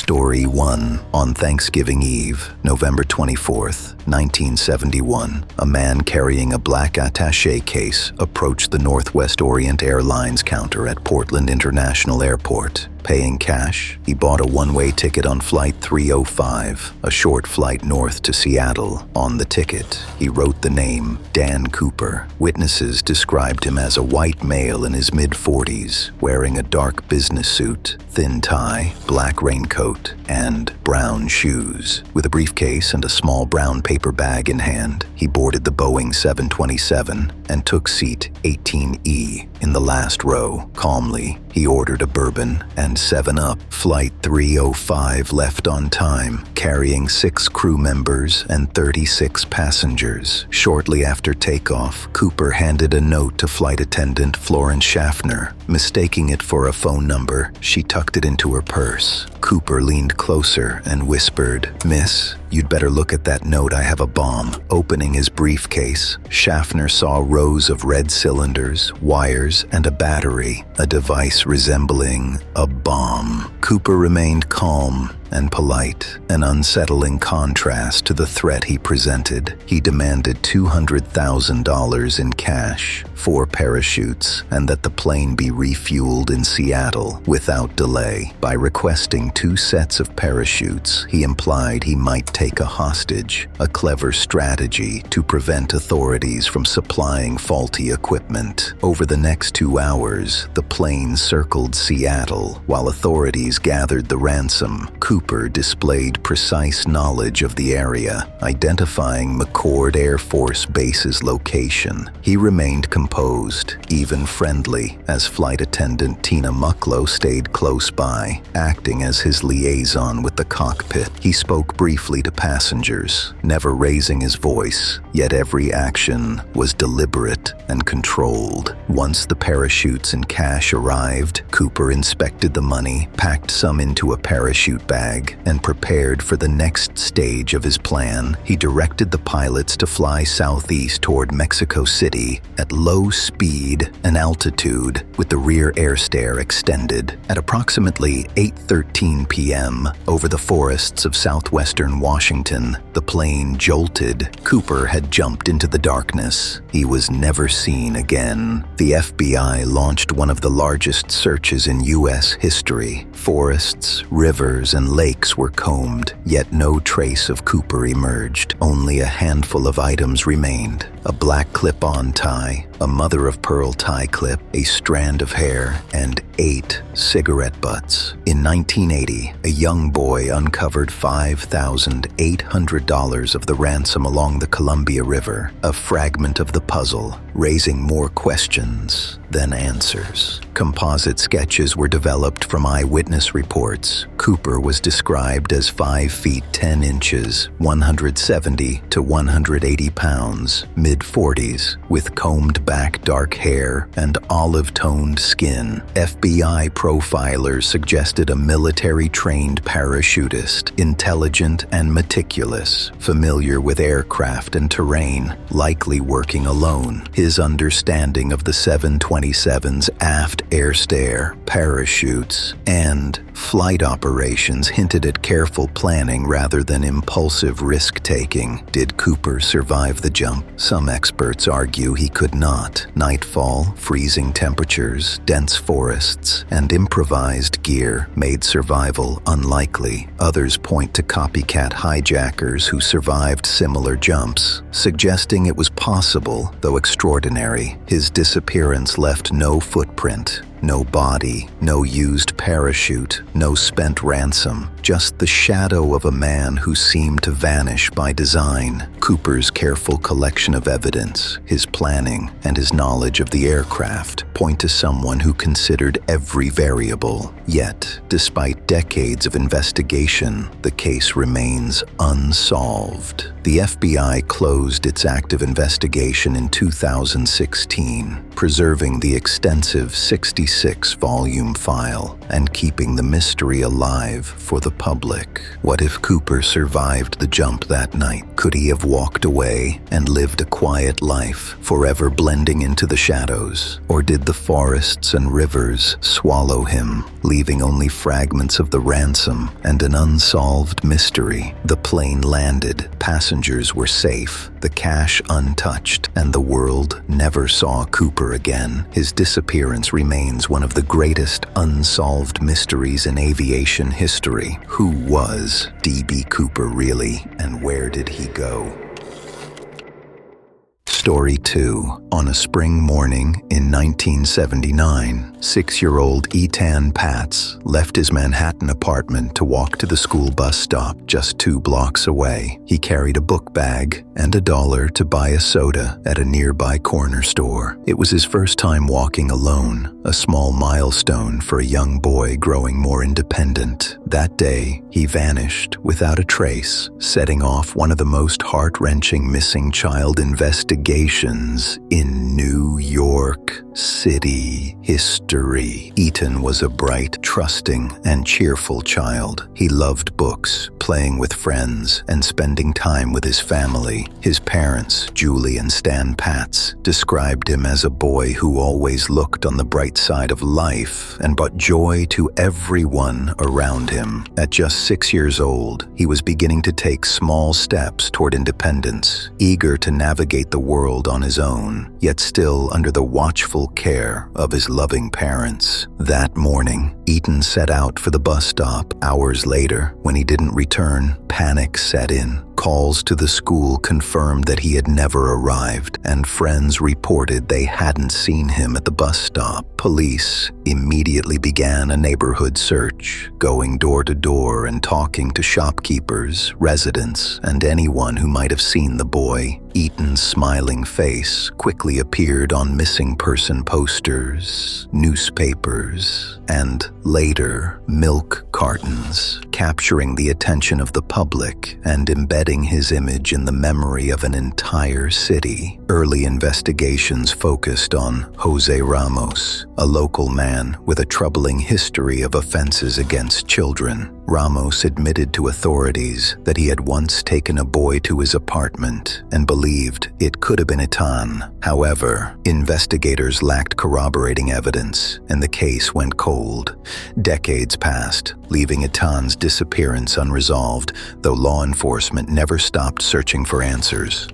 Story 1. On Thanksgiving Eve, November 24th, 1971, a man carrying a black attaché case approached the Northwest Orient Airlines counter at Portland International Airport. Paying cash, he bought a one-way ticket on Flight 305, a short flight north to Seattle. On the ticket, he wrote the name Dan Cooper. Witnesses described him as a white male in his mid-40s, wearing a dark business suit, thin tie, black raincoat, and brown shoes. With a briefcase and a small brown paper bag in hand, he boarded the Boeing 727 and took seat 18E in the last row. Calmly, he ordered a bourbon and 7-Up. Flight 305 left on time, carrying 6 crew members and 36 passengers. Shortly after takeoff, Cooper handed a note to flight attendant Florence Schaffner. Mistaking it for a phone number, she tucked it into her purse. Cooper leaned closer and whispered, "Miss, you'd better look at that note. I have a bomb." Opening his briefcase, Schaffner saw rows of red cylinders, wires, and a battery, a device resembling a bomb. Cooper remained calm and polite, an unsettling contrast to the threat he presented. He demanded $200,000 in cash, 4 parachutes, and that the plane be refueled in Seattle without delay. By requesting 2 sets of parachutes, he implied he might take a hostage, a clever strategy to prevent authorities from supplying faulty equipment. Over the next 2 hours, the plane circled Seattle while authorities gathered the ransom. Cooper displayed precise knowledge of the area, identifying McChord Air Force Base's location. He remained composed, even friendly, as flight attendant Tina Mucklow stayed close by, acting as his liaison with the cockpit. He spoke briefly to passengers, never raising his voice, yet every action was deliberate and controlled. Once the parachutes and cash arrived, Cooper inspected the money, packed some into a parachute bag, and prepared for the next stage of his plan. He directed the pilots to fly southeast toward Mexico City at low speed and altitude, with the rear air stair extended. At approximately 8:13 p.m., over the forests of southwestern Washington, the plane jolted. Cooper had jumped into the darkness. He was never seen again. The FBI launched one of the largest searches in U.S. history. Forests, rivers, and lakes were combed, yet no trace of Cooper emerged. Only a handful of items remained: a black clip-on tie, a mother-of-pearl tie clip, a strand of hair, and 8 cigarette butts. In 1980, a young boy uncovered $5,800 of the ransom along the Columbia River, a fragment of the puzzle, raising more questions than answers. Composite sketches were developed from eyewitness reports. Cooper was described as 5 feet 10 inches, 170 to 180 pounds, mid-40s, with combed back dark hair and olive-toned skin. FBI profilers suggested a military-trained parachutist, intelligent and meticulous, familiar with aircraft and terrain, likely working alone. His understanding of the 727's aft air stair, parachutes, and flight operations hinted at careful planning rather than impulsive risk-taking. Did Cooper survive the jump? Some experts argue he could not. Nightfall, freezing temperatures, dense forests, and improvised gear made survival unlikely. Others point to copycat hijackers who survived similar jumps, suggesting it was possible, though extraordinary. His disappearance left no footprint, no body, no used parachute, no spent ransom, just the shadow of a man who seemed to vanish by design. Cooper's careful collection of evidence, his planning, and his knowledge of the aircraft point to someone who considered every variable. Yet, despite decades of investigation, the case remains unsolved. The FBI closed its active investigation in 2016, preserving the extensive 66-volume file and keeping the mystery alive for the the public. What if Cooper survived the jump that night? Could he have walked away and lived a quiet life, forever blending into the shadows? Or did the forests and rivers swallow him, leaving only fragments of the ransom and an unsolved mystery? The plane landed, passengers were safe, the cash untouched, and the world never saw Cooper again. His disappearance remains one of the greatest unsolved mysteries in aviation history. Who was D.B. Cooper really, and where did he go? Story 2. On a spring morning in 1979, 6-year-old Etan Patz left his Manhattan apartment to walk to the school bus stop just 2 blocks away. He carried a book bag and $1 to buy a soda at a nearby corner store. It was his first time walking alone, a small milestone for a young boy growing more independent. That day, he vanished without a trace, setting off one of the most heart-wrenching missing child investigations in New York City history. Etan was a bright, trusting, and cheerful child. He loved books, playing with friends, and spending time with his family. His parents, Julie and Stan Patz, described him as a boy who always looked on the bright side of life and brought joy to everyone around him. At just 6 years old, he was beginning to take small steps toward independence, eager to navigate the world on his own, yet still under the watchful care of his loving parents. That morning, Etan set out for the bus stop. Hours later, when he didn't return, panic set in. Calls to the school confirmed that he had never arrived, and friends reported they hadn't seen him at the bus stop. Police immediately began a neighborhood search, going door to door and talking to shopkeepers, residents, and anyone who might have seen the boy. Etan's smiling face quickly appeared on missing person posters, newspapers, and later, milk cartons, capturing the attention of the public and embedding his image in the memory of an entire city. Early investigations focused on Jose Ramos, a local man with a troubling history of offenses against children. Ramos admitted to authorities that he had once taken a boy to his apartment and believed it could have been Etan. However, investigators lacked corroborating evidence, and the case went cold. Decades passed, leaving Etan's disappearance unresolved, though law enforcement never stopped searching for answers.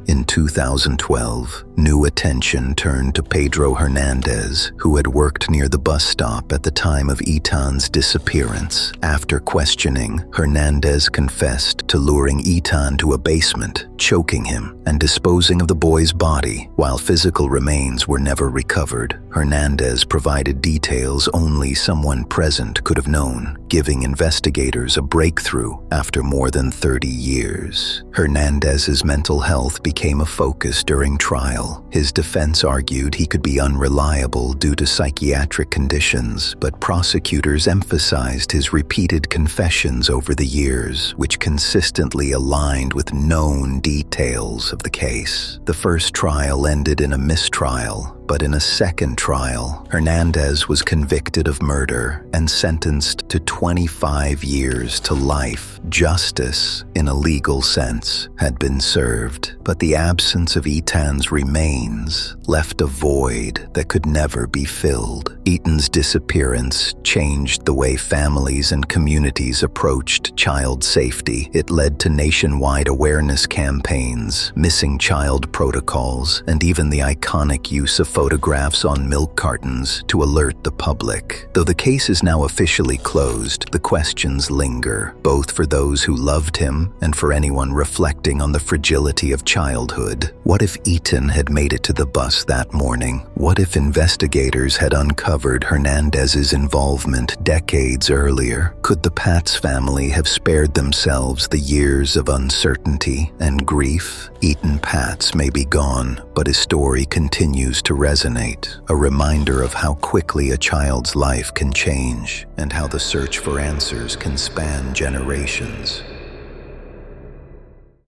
In 2012, new attention turned to Pedro Hernandez, who had worked near the bus stop at the time of Etan's disappearance. After questioning, Hernandez confessed to luring Etan to a basement, choking him, and disposing of the boy's body. While physical remains were never recovered, Hernandez provided details only someone present could have known, giving investigators a breakthrough after more than 30 years. Hernandez's mental health became a focus during trial. His defense argued he could be unreliable due to psychiatric conditions, but prosecutors emphasized his repeated confessions over the years, which consistently aligned with known details of the case. The first trial ended in a mistrial, but in a second trial, Hernandez was convicted of murder and sentenced to 25 years to life. Justice, in a legal sense, had been served, but the absence of Etan's remains left a void that could never be filled. Etan's disappearance changed the way families and communities approached child safety. It led to nationwide awareness campaigns, missing child protocols, and even the iconic use of photographs on milk cartons to alert the public. Though the case is now officially closed, the questions linger, both for those who loved him and for anyone reflecting on the fragility of childhood. What if Etan had made it to the bus that morning? What if investigators had uncovered Hernandez's involvement decades earlier? Could the Patz family have spared themselves the years of uncertainty and grief? Etan Patz may be gone, but his story continues to resonate, a reminder of how quickly a child's life can change and how the search for answers can span generations.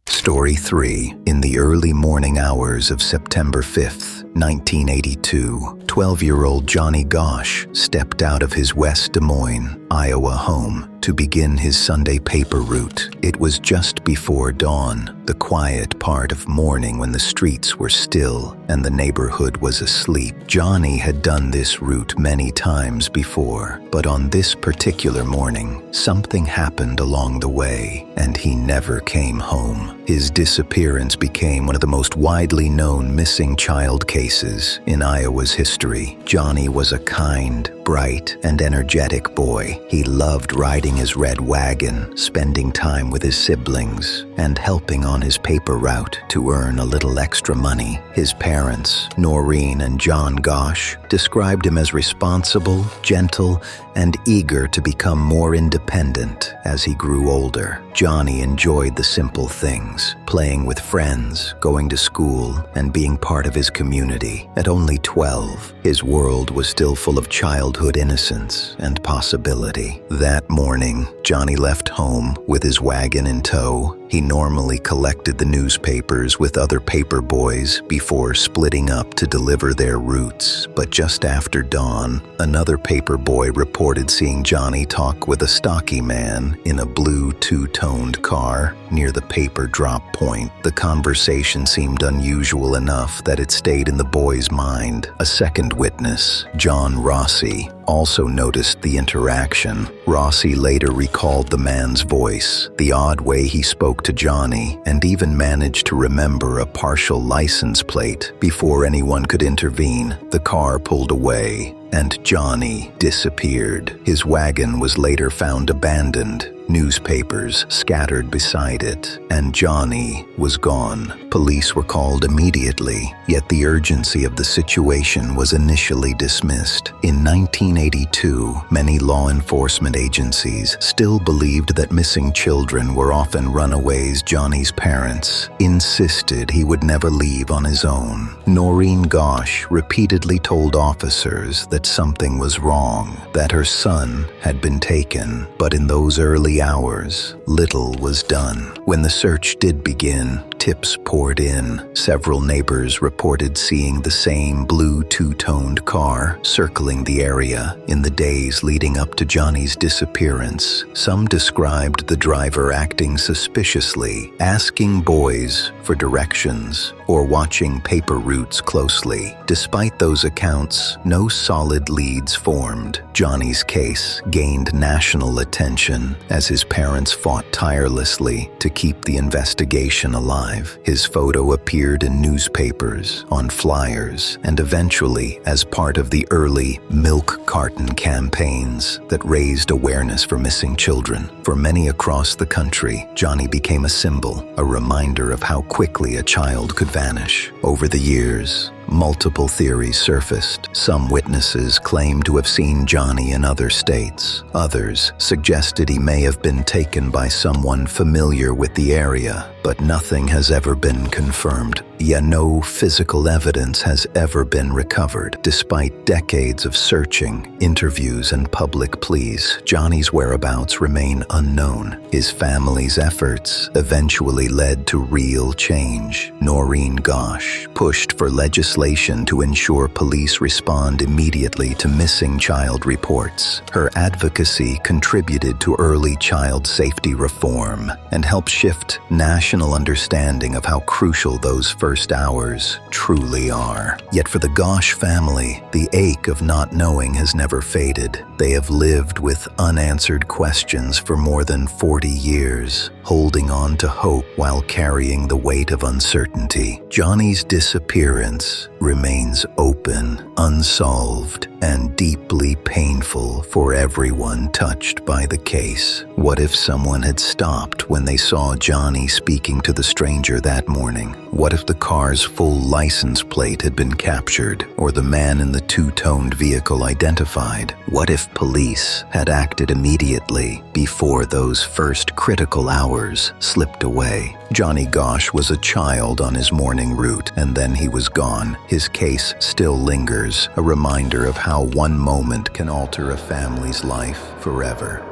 Story 3. In the early morning hours of September 5th, 1982, 12-year-old Johnny Gosch stepped out of his West Des Moines, Iowa home to begin his Sunday paper route. It was just before dawn, the quiet part of morning when the streets were still and the neighborhood was asleep. Johnny had done this route many times before, but on this particular morning, something happened along the way, and he never came home. His disappearance became one of the most widely known missing child cases in Iowa's history. Johnny was a kind, bright, and energetic boy. He loved riding his red wagon, spending time with his siblings, and helping on his paper route to earn a little extra money. His parents, Noreen and John Gosch, described him as responsible, gentle, and eager to become more independent as he grew older. Johnny enjoyed the simple things, playing with friends, going to school, and being part of his community. At only 12, his world was still full of childhood innocence and possibility. That morning, Johnny left home with his wagon in tow. He normally collected the newspapers with other paper boys before splitting up to deliver their routes. But just after dawn, another paper boy reported seeing Johnny talk with a stocky man in a blue two-toned car near the paper drop point. The conversation seemed unusual enough that it stayed in the boy's mind. A second witness, John Rossi, also noticed the interaction. Rossi later recalled the man's voice, the odd way he spoke to Johnny, and even managed to remember a partial license plate. Before anyone could intervene, the car pulled away, and Johnny disappeared. His wagon was later found abandoned, newspapers scattered beside it, and Johnny was gone. Police were called immediately, yet the urgency of the situation was initially dismissed. In 1982, many law enforcement agencies still believed that missing children were often runaways. Johnny's parents insisted he would never leave on his own. Noreen Gosch repeatedly told officers that something was wrong, that her son had been taken, but in those early hours, little was done. When the search did begin, tips poured in. Several neighbors reported seeing the same blue two-toned car circling the area in the days leading up to Johnny's disappearance. Some described the driver acting suspiciously, asking boys for directions, or watching paper routes closely. Despite those accounts, no solid leads formed. Johnny's case gained national attention as his parents fought tirelessly to keep the investigation alive. His photo appeared in newspapers, on flyers, and eventually as part of the early milk carton campaigns that raised awareness for missing children. For many across the country, Johnny became a symbol, a reminder of how quickly a child could vanish. Over the years, multiple theories surfaced. Some witnesses claimed to have seen Johnny in other states. Others suggested he may have been taken by someone familiar with the area, but nothing has ever been confirmed. Yet no physical evidence has ever been recovered. Despite decades of searching, interviews, and public pleas, Johnny's whereabouts remain unknown. His family's efforts eventually led to real change. Noreen Gosch pushed for legislation to ensure police respond immediately to missing child reports. Her advocacy contributed to early child safety reform and helped shift national understanding of how crucial those first hours truly are. Yet for the Gosch family, the ache of not knowing has never faded. They have lived with unanswered questions for more than 40 years, holding on to hope while carrying the weight of uncertainty. Johnny's disappearance remains open, unsolved, and deeply painful for everyone touched by the case. What if someone had stopped when they saw Johnny speaking to the stranger that morning? What if the car's full license plate had been captured, or the man in the two-toned vehicle identified? What if police had acted immediately before those first critical hours slipped away? Johnny Gosch was a child on his morning route, and then he was gone. His case still lingers, a reminder of how one moment can alter a family's life forever.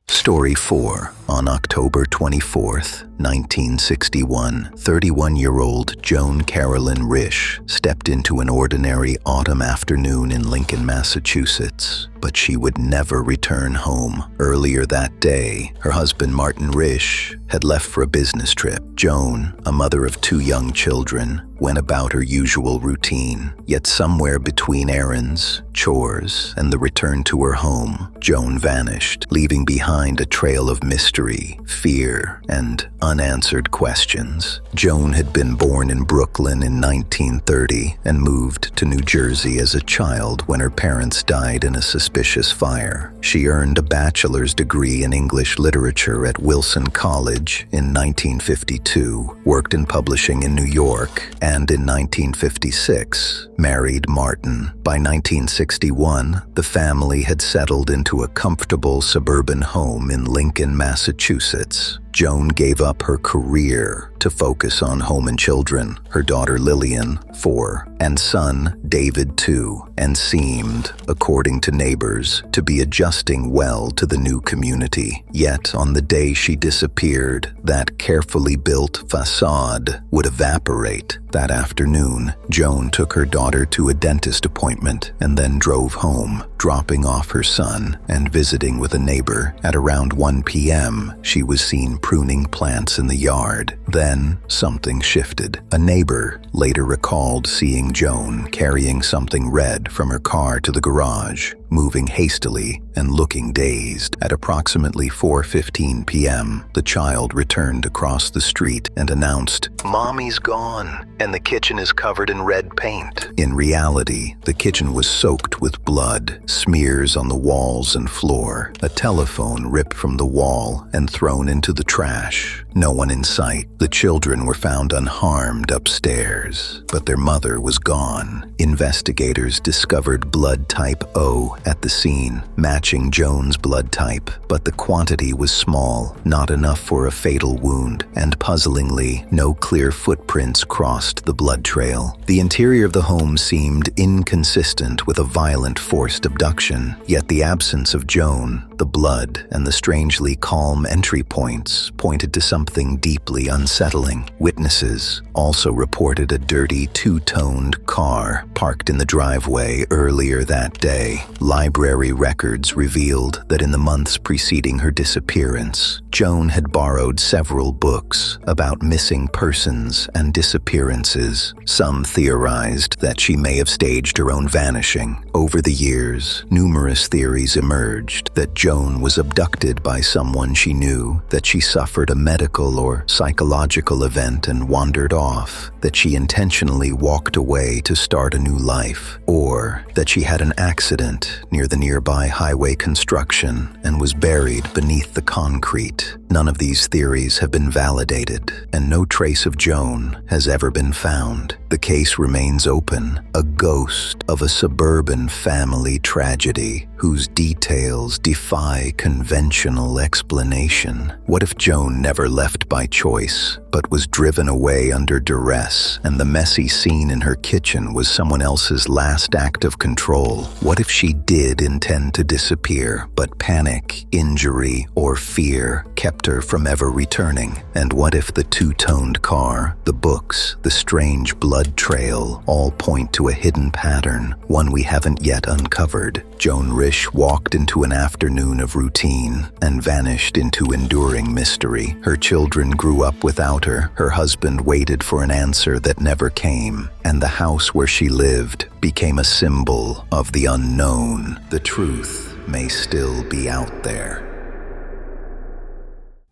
Story 4. On October 24th, 1961, 31-year-old Joan Risch stepped into an ordinary autumn afternoon in Lincoln, Massachusetts. but she would never return home. Earlier that day, her husband Martin Risch had left for a business trip. Joan, a mother of 2 young children, went about her usual routine. Yet somewhere between errands, chores, and the return to her home, Joan vanished, leaving behind a trail of mystery, fear, and unanswered questions. Joan had been born in Brooklyn in 1930 and moved to New Jersey as a child when her parents died in a suspicious fire. She earned a bachelor's degree in English literature at Wilson College in 1952, worked in publishing in New York, and in 1956, married Martin. By 1961, the family had settled into a comfortable suburban home in Lincoln, Massachusetts. Joan gave up her career to focus on home and children, her daughter Lillian, 4, and son David, 2, and seemed, according to neighbors, to be adjusting well to the new community. Yet, on the day she disappeared, that carefully built facade would evaporate. That afternoon, Joan took her daughter to a dentist appointment and then drove home, dropping off her son and visiting with a neighbor. At around 1 p.m., she was seen pruning plants in the yard. Then, something shifted. A neighbor later recalled seeing Joan carrying something red from her car to the garage, moving hastily and looking dazed. At approximately 4:15 p.m., the child returned across the street and announced, "Mommy's gone, and the kitchen is covered in red paint." In reality, the kitchen was soaked with blood, smears on the walls and floor, a telephone ripped from the wall and thrown into the trash. No one in sight. The children were found unharmed upstairs, but their mother was gone. Investigators discovered blood type O at the scene, matching Joan's blood type, but the quantity was small, not enough for a fatal wound, and puzzlingly, no clear footprints crossed the blood trail. The interior of the home seemed inconsistent with a violent forced abduction, yet the absence of Joan, the blood, and the strangely calm entry points pointed to something deeply unsettling. Witnesses also reported a dirty 2-toned car parked in the driveway earlier that day. Library records revealed that in the months preceding her disappearance, Joan had borrowed several books about missing persons and disappearances. Some theorized that she may have staged her own vanishing. Over the years, numerous theories emerged that Joan was abducted by someone she knew, that she suffered a medical or psychological event and wandered off, that she intentionally walked away to start a new life, or that she had an accident near the nearby highway construction and was buried beneath the concrete. None of these theories have been validated, and no trace of Joan has ever been found. The case remains open, a ghost of a suburban family tragedy whose details defy conventional explanation. What if Joan never left by choice, but was driven away under duress, and the messy scene in her kitchen was someone else's last act of control? What if she did intend to disappear, but panic, injury, or fear kept her from ever returning? And what if the 2-toned car, the books, the strange blood trail all point to a hidden pattern, one we haven't yet uncovered? Joan Risch walked into an afternoon of routine and vanished into enduring mystery. Her children grew up without her. Her husband waited for an answer that never came, and the house where she lived became a symbol of the unknown. The truth may still be out there.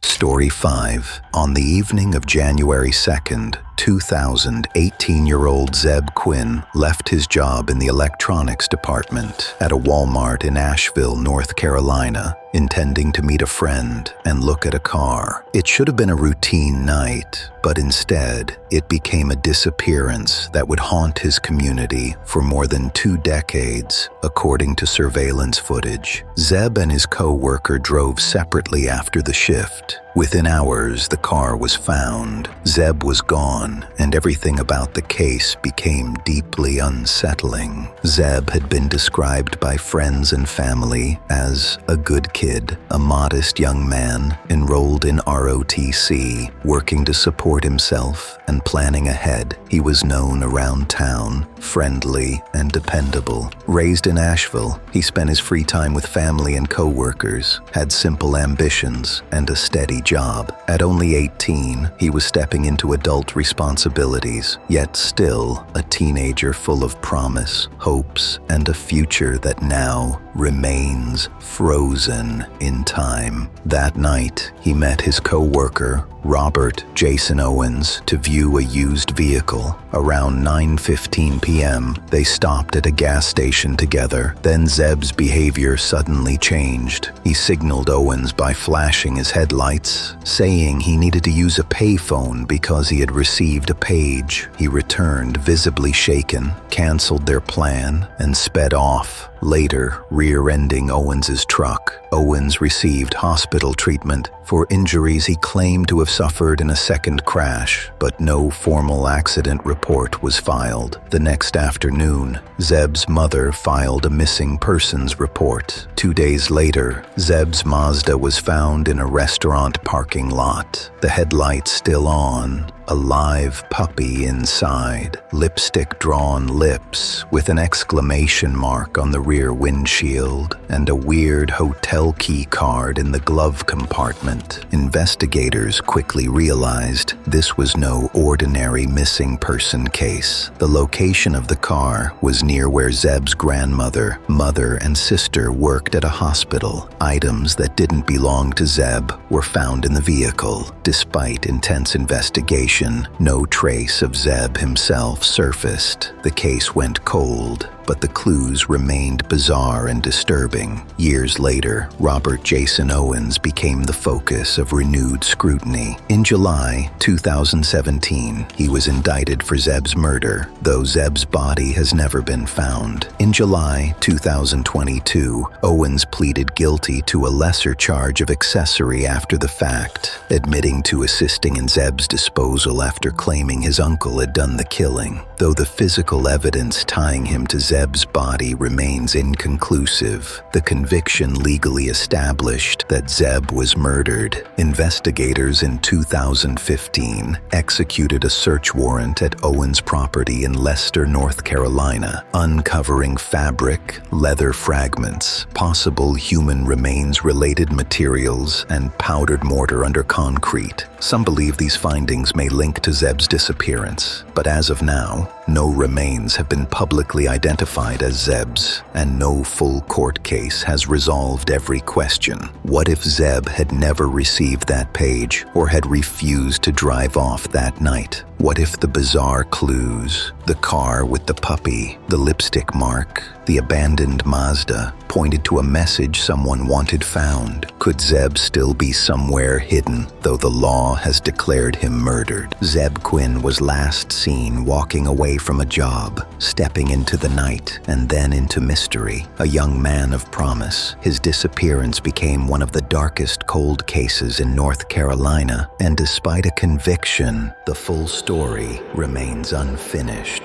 Story 5. On the evening of January 2nd, 2000, 18-year-old Zebb Quinn left his job in the electronics department at a Walmart in Asheville, North Carolina, intending to meet a friend and look at a car. It should have been a routine night, but instead, it became a disappearance that would haunt his community for more than 2 decades, according to surveillance footage. Zebb and his co-worker drove separately after the shift. Within hours, the car was found. Zebb was gone, began, and everything about the case became deeply unsettling. Zebb had been described by friends and family as a good kid, a modest young man enrolled in ROTC, working to support himself and planning ahead. He was known around town, friendly and dependable. Raised in Asheville, he spent his free time with family and co-workers, had simple ambitions, and a steady job. At only 18, he was stepping into adult responsibilities, yet still a teenager full of promise, hopes, and a future that now remains frozen in time. That night, he met his co-worker, Robert Jason Owens, to view a used vehicle. Around 9:15 p.m., they stopped at a gas station together. Then Zebb's behavior suddenly changed. He signaled Owens by flashing his headlights, saying he needed to use a payphone because he had received a page. He returned visibly shaken, canceled their plan, and sped off, later rear-ending Owens's truck. Owens received hospital treatment for injuries he claimed to have suffered in a second crash, but no formal accident report was filed. The next afternoon, Zebb's mother filed a missing persons report. 2 days later, Zebb's Mazda was found in a restaurant parking lot, the headlights still on, a live puppy inside, lipstick-drawn lips with an exclamation mark on the rear windshield, and a weird hotel key card in the glove compartment. Investigators quickly realized this was no ordinary missing person case. The location of the car was near where Zebb's grandmother, mother, and sister worked at a hospital. Items that didn't belong to Zebb were found in the vehicle. Despite intense investigation, no trace of Zebb himself surfaced. The case went cold, but the clues remained bizarre and disturbing. Years later, Robert Jason Owens became the focus of renewed scrutiny. In July 2017, he was indicted for Zebb's murder, though Zebb's body has never been found. In July 2022, Owens pleaded guilty to a lesser charge of accessory after the fact, admitting to assisting in Zebb's disposal after claiming his uncle had done the killing. Though the physical evidence tying him to Zebb's body remains inconclusive, the conviction legally established that Zebb was murdered. Investigators in 2015 executed a search warrant at Owens' property in Leicester, North Carolina, uncovering fabric, leather fragments, possible human remains-related materials, and powdered mortar under concrete. Some believe these findings may link to Zebb's disappearance, but as of now, no remains have been publicly identified as Zebb's, and no full court case has resolved every question. What if Zebb had never received that page or had refused to drive off that night? What if the bizarre clues, the car with the puppy, the lipstick mark, the abandoned Mazda, pointed to a message someone wanted found? Could Zebb still be somewhere hidden, though the law has declared him murdered? Zebb Quinn was last seen walking away from a job, stepping into the night and then into mystery. A young man of promise, his disappearance became one of the darkest cold cases in North Carolina, and despite a conviction, the full story remains unfinished.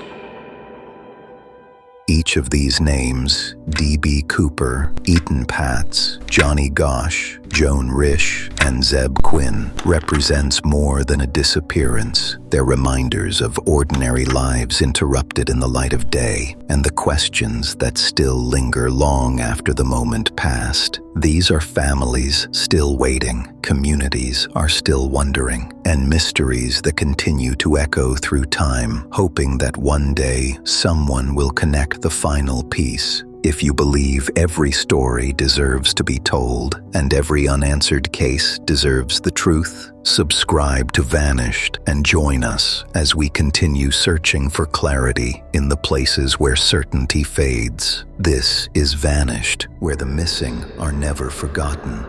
Each of these names, D.B. Cooper, Etan Patz, Johnny Gosch, Joan Risch, and Zebb Quinn, represents more than a disappearance. They're reminders of ordinary lives interrupted in the light of day, and the questions that still linger long after the moment passed. These are families still waiting, communities are still wondering, and mysteries that continue to echo through time, hoping that one day someone will connect the final piece. If you believe every story deserves to be told and every unanswered case deserves the truth, subscribe to Vanished and join us as we continue searching for clarity in the places where certainty fades. This is Vanished, where the missing are never forgotten.